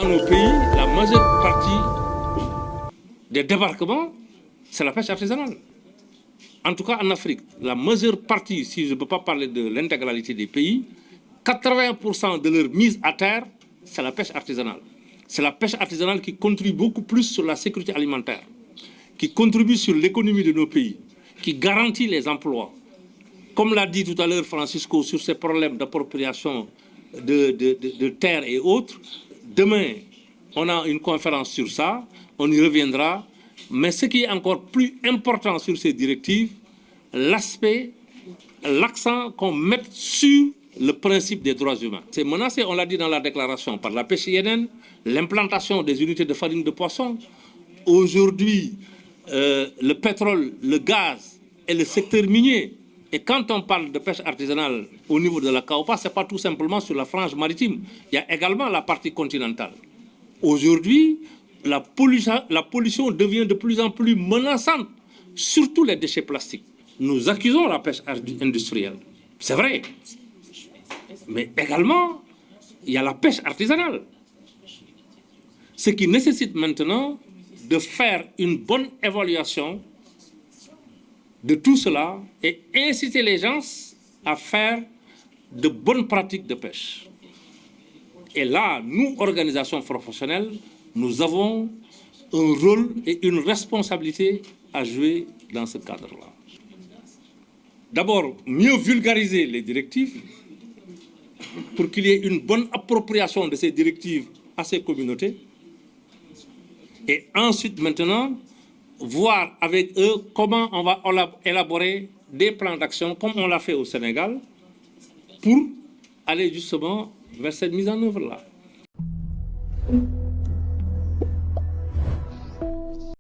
Dans nos pays, la majeure partie des débarquements, c'est la pêche artisanale. En tout cas en Afrique, la majeure partie, si je ne peux pas parler de l'intégralité des pays, 80% de leur mise à terre, c'est la pêche artisanale. C'est la pêche artisanale qui contribue beaucoup plus sur la sécurité alimentaire, qui contribue sur l'économie de nos pays, qui garantit les emplois. Comme l'a dit tout à l'heure Francisco sur ces problèmes d'appropriation de terres et autres, demain, on a une conférence sur ça, on y reviendra. Mais ce qui est encore plus important sur ces directives, l'accent qu'on met sur le principe des droits humains. C'est menacé, on l'a dit dans la déclaration, par la pêche INN, l'implantation des unités de farine de poisson. Aujourd'hui, le pétrole, le gaz et le secteur minier. Et quand on parle de pêche artisanale au niveau de la CAOPA, ce n'est pas tout simplement sur la frange maritime. Il y a également la partie continentale. Aujourd'hui, la pollution devient de plus en plus menaçante, surtout les déchets plastiques. Nous accusons la pêche industrielle, c'est vrai. Mais également, il y a la pêche artisanale. Ce qui nécessite maintenant de faire une bonne évaluation de tout cela et inciter les gens à faire de bonnes pratiques de pêche. Et là, nous, organisations professionnelles, nous avons un rôle et une responsabilité à jouer dans ce cadre-là. D'abord, mieux vulgariser les directives pour qu'il y ait une bonne appropriation de ces directives à ces communautés. Et ensuite, maintenant, voir avec eux comment on va élaborer des plans d'action, comme on l'a fait au Sénégal, pour aller justement vers cette mise en œuvre-là.